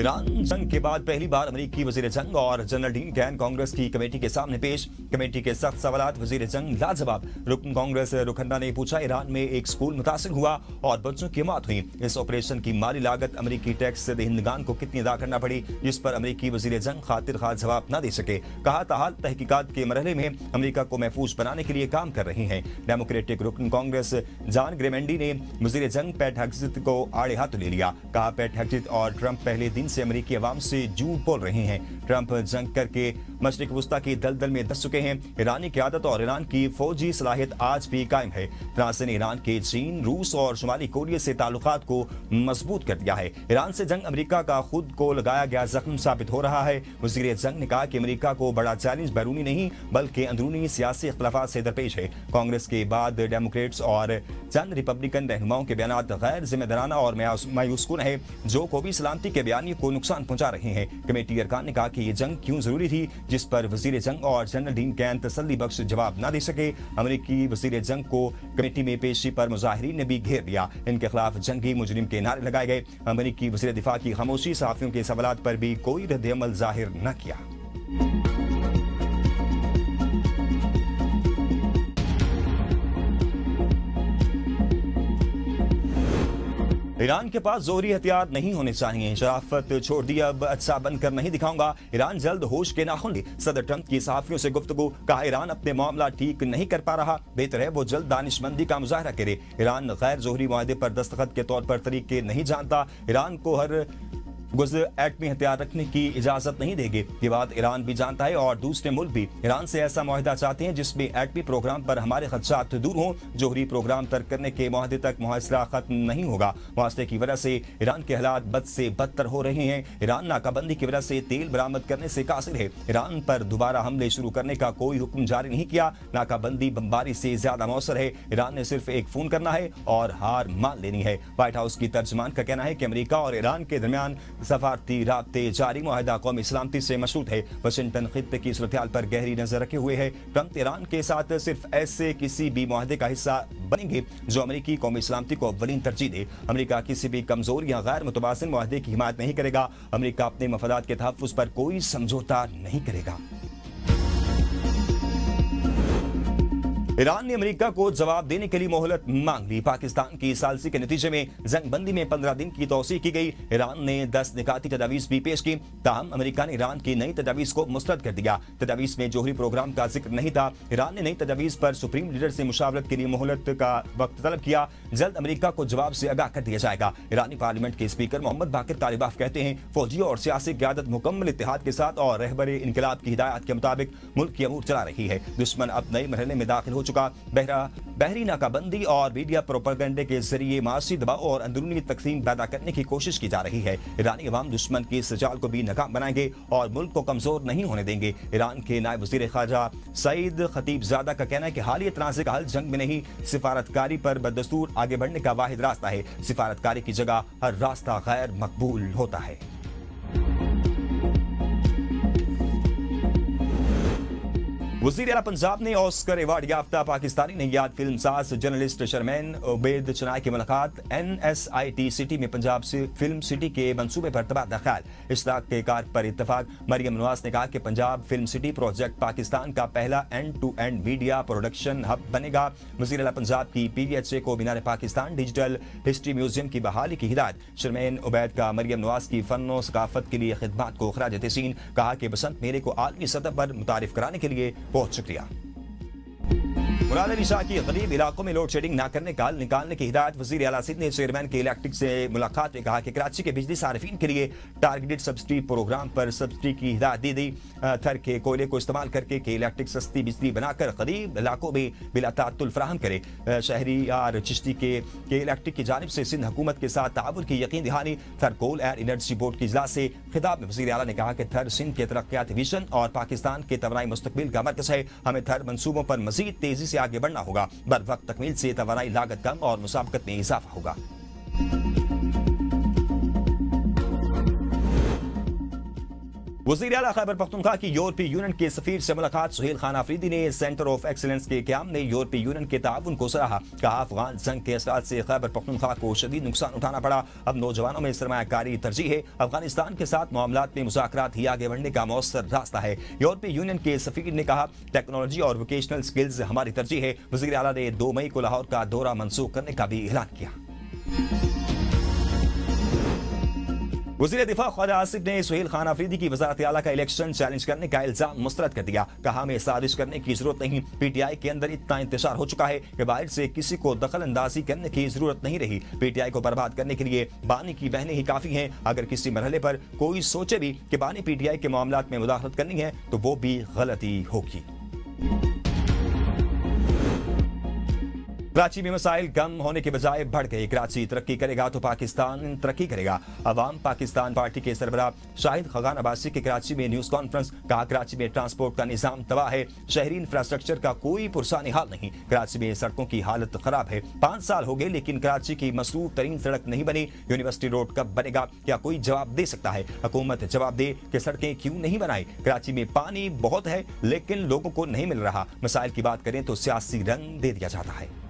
Iran जंग के बाद पहली बार अमेरिकी वजीर जंग और जनरल डीन कैन कांग्रेस की कमेटी के सामने पेश। कमेटी के सख्त सवालात वजीर जंग लाजवाब। रुकन कांग्रेस रुखन्ना ने पूछा, ईरान में एक स्कूल मुतासिर हुआ और बच्चों की मौत हुई। इस ऑपरेशन की माली लागत अमेरिकी टैक्स दहिंदगान को कितनी अदा करना पड़ी, जिस पर अमेरिकी वजीर जंग खातिर खास जवाब न दे सके। कहा, ताहाल तहकीकात के मरहले में अमेरिका को महफूज बनाने के लिए काम कर रही हैं। डेमोक्रेटिक रुकन कांग्रेस जॉन ग्रेमेंडी ने वजीर जंग पैट हेग्सेथ को आड़े हाथों ले लिया। कहा, पैट हेग्सेथ और ट्रंप पहले दिन से अमेरिकी अवाम से झूठ बोल रहे हैं। ट्रंप जंग करके मशरिक वस्ता की दलदल में धंस चुके हैं। ईरानी क़यादत और ईरान की फौजी सलाहियत आज भी कायम है। फ्रांस ने ईरान के चीन, रूस और शुमाली कोरिया से ताल्लुकात को मजबूत कर दिया है। ईरान से जंग अमेरिका का खुद को लगाया गया जख्म साबित हो रहा है। वज़ीर जंग ने कहा कि अमेरिका को बड़ा चैलेंज बैरूनी नहीं बल्कि अंदरूनी सियासी इख्तिलाफात से दरपेश है। कांग्रेस के बाद डेमोक्रेट्स और चंद रिपब्लिकन रहनुमाओं के बयान गैर जिम्मेदाराना और मायूसकुन है, जो कौमी सलामती के बयानिए को नुकसान पहुंचा रहे हैं। कमेटी अरकान ने कहा कि ये जंग क्यों जरूरी थी, जिस पर वजीर जंग और जनरल डीन कैन तसल्ली बख्श जवाब न दे सके। अमेरिकी वजीर जंग को कमेटी में पेशी पर मुजाहिरीन ने भी घेर लिया। इनके खिलाफ जंगी मुजरिम के नारे लगाए गए। अमेरिकी वजीर दिफा की खामोशी सहाफियों के सवालात पर भी कोई रद्द-ए-अमल जाहिर न किया। ईरान के पास जोहरी हथियार नहीं होने चाहिए। शराफत छोड़ दी, अब अच्छा बनकर नहीं दिखाऊंगा। ईरान जल्द होश के नाखून ले। सदर ट्रंप की सहाफियों से गुफ्तगू। कहा, ईरान अपने मामला ठीक नहीं कर पा रहा, बेहतर है वो जल्द दानिशमंदी का मुजाहरा करे। ईरान गैर जोहरी मुआहदे पर दस्तखत के तौर पर तरीके नहीं जानता। ईरान को हर गुज़र एटमी हथियार रखने की इजाजत नहीं देंगे। ये बात ईरान भी जानता है और दूसरे मुल्क भी। ईरान से ऐसा मुआहदा चाहते हैं जिसमें एटमी प्रोग्राम पर हमारे खदशात दूर हों। जोहरी प्रोग्राम तर्क करने के मुआहदे तक मुहासरा खत्म नहीं होगा। मुआसरे की वजह से ईरान के हालात बद से बदतर हो रहे हैं। ईरान नाकाबंदी की वजह से तेल बरामद करने से कासिर है। ईरान पर दोबारा हमले शुरू करने का कोई हुक्म जारी नहीं किया। नाकाबंदी बमबारी से ज्यादा मौसर है। ईरान ने सिर्फ एक फोन करना है और हार मान लेनी है। व्हाइट हाउस की तर्जमान का कहना है कि अमेरिका और ईरान के दरमियान सफारती राब्ते जारी। मुआहदा कौमी सलामती से मशरूत है। वाशिंगटन खित्ते की सूरत-ए-हाल पर गहरी नजर रखे हुए है। ट्रंप ईरान के साथ सिर्फ ऐसे किसी भी मुआहदे का हिस्सा बनेंगे जो अमेरिकी कौमी सलामती को अव्वलीन तरजीह दे। अमेरिका किसी भी कमजोर या गैर मुतवाज़िन मुआहदे की हिमायत नहीं करेगा। अमेरिका अपने मफादात के तहफ़्फ़ुज़ पर कोई समझौता नहीं करेगा। ईरान ने अमेरिका को जवाब देने के लिए मोहलत मांग ली। पाकिस्तान की सालसी के नतीजे में जंगबंदी में 15 दिन की तौसीह की गई। ईरान ने 10 निकाती तजावीज़ भी पेश की। ताहम अमेरिका ने ईरान की नई तजावीज़ को मुस्तरद कर दिया। तजावीज़ में जोहरी प्रोग्राम का जिक्र नहीं था। ईरान ने नई तजावीज़ पर सुप्रीम लीडर से मुशावरत के लिए मोहलत का वक्त तलब किया। जल्द अमेरिका को जवाब से आगाह कर दिया जाएगा। ईरानी पार्लियामेंट के स्पीकर मोहम्मद बाकिर तालिबाफ कहते हैं, फौजियों और सियासी क़यादत मुकम्मल इत्तेहाद के साथ और रहबरे इनकलाब की हिदायत के मुताबिक मुल्क की अमूर चला रही है। दुश्मन अब नए मरहले में दाखिल हो चुका। बहरी नाकाबंदी और मीडिया प्रोपेगेंडे के जरिए मासी दबाव और अंदरूनी तकसीम पैदा करने की कोशिश की जा रही है। ईरानी अवाम दुश्मन की इस चाल को भी नाकाम बनाएंगे और मुल्क को कमजोर नहीं होने देंगे। ईरान के नायब वज़ीर ख़ारजा सईद खतीबज़ादा का कहना है कि हालिया तनाज़े का हल जंग में नहीं, सिफारतकारी पर बदस्तूर आगे बढ़ने का वाहिद रास्ता है। सिफारतकारी की जगह हर रास्ता गैर मकबूल होता है। वज़ीर आला पंजाब ने ऑस्कर अवार्ड याफ्ता पाकिस्तानी नैयाद फिल्मसाज जर्नलिस्ट शर्मैन उबैद चनाई की मुलाकात। NSIT सिटी में पंजाब से फिल्म सिटी के मंसूबे पर तबादला ख्याल। इश्ताक के कार पर इत्तफाक। मरियम नवाज ने कहा कि Punjab film city project Pakistan का पहला end to end media production hub बनेगा। वज़ीर आला पंजाब की PVHA को Minar Pakistan digital history museum की बहाली की हिदायत। शर्मैन उबैद का मरियम नवाज की फन और सकाफत के लिए खिदमात को खराज तहसीन। कहा कि बसंत मेले को आलमी सतह पर मुतारिफ कराने के लिए बहुत शुक्रिया। मुराद अली शाह की गरीब इलाकों में लोड शेडिंग न करने का हल निकालने की हिदायत। वज़ीर आला सिंध ने चेयरमैन के इलेक्ट्रिक से मुलाकात में कहा कि कराची के बिजली सार्फिन के लिए टारगेटेड सब्सिडी प्रोग्राम पर सब्सिडी की हिदायत दी गई। थर के कोयले को इस्तेमाल करके के इलेक्ट्रिक सस्ती बिजली बनाकर गरीब इलाकों में बिला ताअत्तुल फराहम करे। शहरियार चिश्ती के इलेक्ट्रिक की जानिब से सिंध हुकूमत के साथ ताउन की यकीन दहानी। थर कोल एयर एनर्जी बोर्ड की इजलास से खिताब में वज़ीर आला ने कहा कि थर सिंध के तरक्याती विजन और पाकिस्तान के तवानाई मुस्तकबिल का मरकज है। हमें थर मंसूबों पर मजीद तेजी से आगे बढ़ना होगा। बर वक्त तकमील से तवानाई लागत कम और मुसाबकत में इजाफा होगा। वज़ीर आला खैबर पख्तूनख्वा की यूरोपीय यूनियन के सफीर से मुलाकात। सुहेल खान आफरीदी ने सेंटर ऑफ एक्सीलेंस के क़याम ने यूरोपीय यूनियन के ताउन को सराहा। कहा अफगान जंग के असरात से खैबर पख्तूनख्वा को शदीद नुकसान उठाना पड़ा। अब नौजवानों में सरमायाकारी तरजीह है। अफगानिस्तान के साथ मामलात में मुज़ाकरात ही आगे बढ़ने का मौसर रास्ता है। यूरोपीय यूनियन के सफीर ने कहा टेक्नोलॉजी और वोकेशनल स्किल्स हमारी तरजीह है। वज़ीर आला ने 2 मई को लाहौर का दौरा मनसूख करने का भी ऐलान किया। वज़ीर दिफा ख्वाजा आसिफ ने सुहेल खान आफरीदी की वज़ारत आला का इलेक्शन चैलेंज करने का इल्जाम मुस्तरद कर दिया। कहा हमें साजिश करने की जरूरत नहीं, पीटीआई के अंदर इतना इंतशार हो चुका है कि बाहर से किसी को दखल अंदाजी करने की जरूरत नहीं रही। पीटीआई को बर्बाद करने के लिए बानी की बहनें ही काफी हैं। अगर किसी मरहले पर कोई सोचे भी कि बानी पीटीआई के मामलात में मुदाखलत करनी है तो वो भी गलती होगी। कराची में मसाइल कम होने के बजाय बढ़ गए। कराची तरक्की करेगा तो पाकिस्तान तरक्की करेगा। अवाम पाकिस्तान पार्टी के सरबराह शाहिद खगान अब्बासी के कराची में न्यूज कॉन्फ्रेंस। कहा कराची में ट्रांसपोर्ट का निजाम तबाह है, शहरी इंफ्रास्ट्रक्चर का कोई पुरसानी हाल नहीं। कराची में सड़कों की हालत खराब है। 5 साल हो गए लेकिन कराची की मसरूफ तरीन सड़क नहीं बनी। यूनिवर्सिटी रोड कब बनेगा, क्या कोई जवाब दे सकता है? हुकूमत जवाब दे कि सड़कें क्यों नहीं बनाई। कराची में पानी बहुत है लेकिन लोगों को नहीं मिल रहा। मसाइल की बात करें तो सियासी रंग दे दिया जाता है।